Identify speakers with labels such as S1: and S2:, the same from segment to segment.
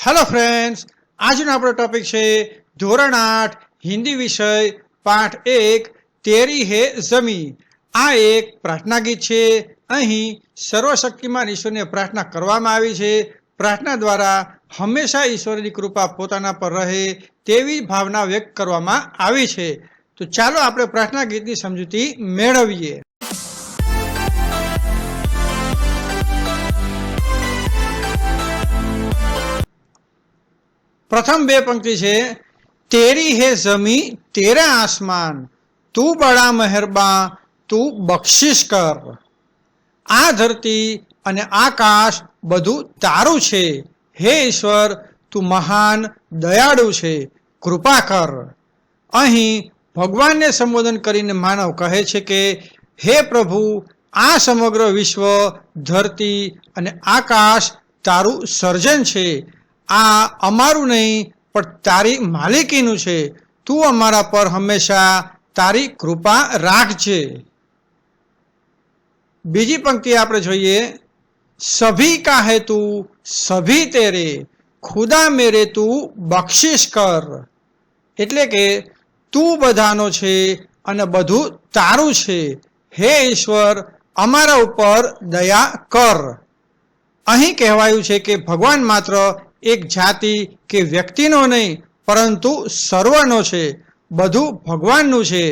S1: Hello friends, આજનો આપણો topic છે ધોરણ 8 હિન્દી વિષય પાઠ 1 તેરી હે ઝમી। આ એક પ્રાર્થના ગીત છે। અહીં સર્વશક્તિમાન ઈશ્વરને પ્રાર્થના કરવામાં આવી છે। પ્રાર્થના દ્વારા હંમેશા ઈશ્વરની કૃપા પોતાના પર રહે તેવી ભાવના વ્યક્ત કરવામાં આવી છે। તો ચાલો આપણે પ્રાર્થના ગીતની સમજૂતી મેળવીએ। प्रथम बे पंक्ति है तेरी है जमी तेरा आसमान तू बड़ा मेहरबा तू बख्शिश कर। आ धरती अने आकाश बधु तारू छे, हे ईश्वर तू महान दयाळु छे, कृपा कर। अहीं भगवान ने संबोधन करीने मानव कहे छे के हे प्रभु आ समग्र विश्व धरती अने आकाश तारू सर्जन छे। आ अमारू नहीं पण तारी मालिकीनु छे। तू अमारा पर हमेशा तारी कृपा राखजे। बीजी पंक्ति आपणे जोईए सभी का है तू सभी तेरे खुदा मेरे तू बख्शिश कर। एटले के तू बधानो छे अने बधु तारू छे, हे ईश्वर अमारा उपर दया कर। अहीं कहेवायुं छे के भगवान मात्र एक जाति के व्यक्तिनो नहीं परंतु सर्वनो छे, बधु भगवाननु छे।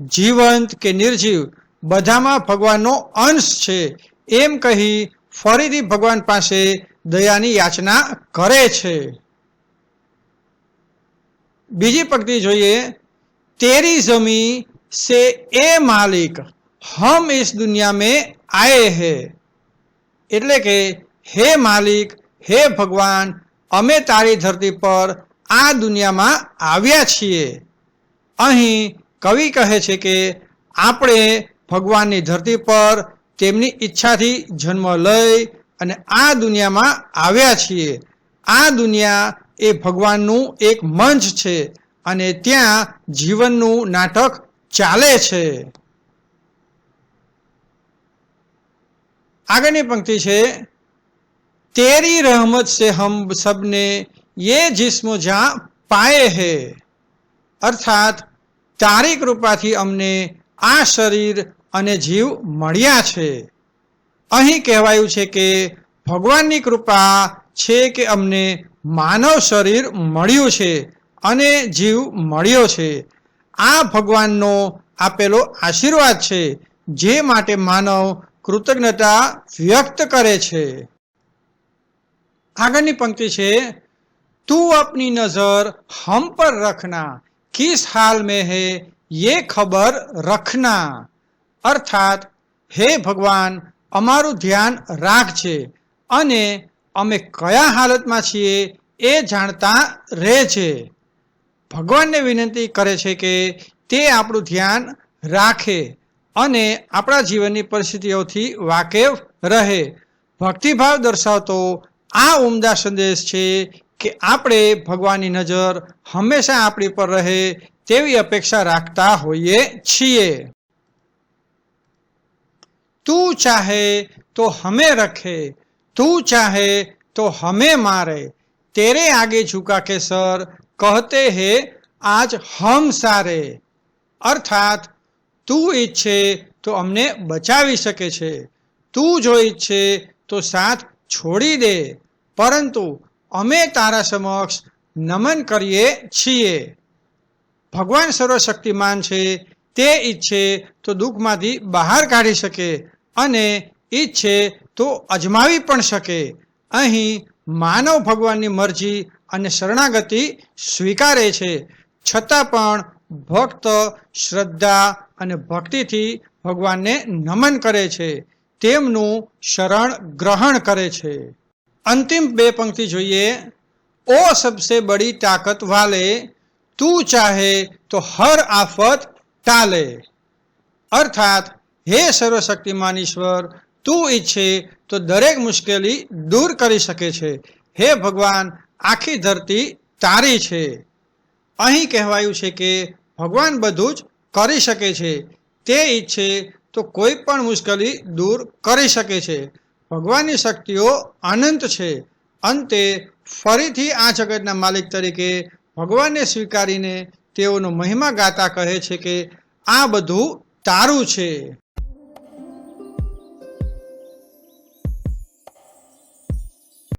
S1: जीवंत के निर्जीव बधामां भगवाननो अंश छे एम कही फरीथी भगवान पासे दयानी याचना करे छे। बीजी पंक्ति जोईए तेरी जमी से ए मालिक हम इस दुनिया में आए हैं। एटले के हे मालिक हे भगवान अमे तारी धरती पर आ दुनिया में आव्या छीए। अहीं कवि कहे छे के आपणे भगवान नी धरती पर तेमनी इच्छा थी जन्म लई अने आ दुनिया में आव्या छीए। आ दुनिया ए भगवाननु एक मंच छे अने त्यां जीवननु नाटक चाले छे। आगळनी पंक्ति छे तेरी रहमत से हम सबने ये जिस्म जहां पाए है। अर्थात तारी कृपा थी अमने आ शरीर अने जीव मळ्या छे। अहीं कहेवायुं छे के भगवाननी कृपा छे के अमने मानव शरीर मळ्युं छे अने जीव मळ्यो छे। आ भगवाननो आपेलो आशीर्वाद छे जे माटे मानव कृतज्ञता व्यक्त करे छे। आगळनी पंक्ति है तू अपनी नजर हम पर रखना, किस हाल में है ये खबर रखना। अर्थात हे भगवान अमारू ध्यान राखजे अने अमे कया हालत में छीए ए जानता रहेजे। भगवान ने विनंती करे छे के ते आपणुं ध्यान राखे अने आपणा जीवननी परिस्थितिओथी वाकेफ रहे। भक्तिभाव दर्शावतो आ उमदा संदेश छे कि आपणे भगवाननी नजर हमेशा आपणी पर रहे तेवी अपेक्षा राखता होईए छीए। तू चाहे तो हमें रखे, तू चाहे तो हमें मारे, तेरे आगे झुका के सर कहते हैं आज हम सारे। अर्थात तू इच्छे तो अमने बचावी सके छे, तू जो इच्छे तो साथ छोड़ी दे, परंतु अमे तारा समक्ष नमन करीए छीए। भगवान सर्वशक्तिमान छे, ते इच्छे तो दुखमांथी बहार काढी शके अने इच्छे तो अजमावी पण शके। अहीं मानव भगवाननी मरजी अने शरणागति स्वीकारे छे, छतां पण भक्त श्रद्धा अने भक्तिथी भगवानने नमन करे छे, तेमनुं शरण ग्रहण करे छे। अंतिम बे पंक्ति जोईए ओ सबसे बड़ी ताकत वाले तू चाहे तो हर आफत टाले। अर्थात हे सर्वशक्तिमान ईश्वर तू इच्छे तो दरेक मुश्केली दूर करी शके छे। हे भगवान आखी धरती तारी छे। अहीं कहेवायुं छे के भगवान बधुं ज करी शके छे, ते इच्छे तो कोई पण मुश्केली दूर करी शके छे। भगवाननी शक्तिओ अनंत छे અંતે ફરીથી આ જગતના માલિક તરીકે ભગવાનને સ્વીકારીને તેઓનો મહિમા ગાતા કહે છે કે આ બધું તારું છે.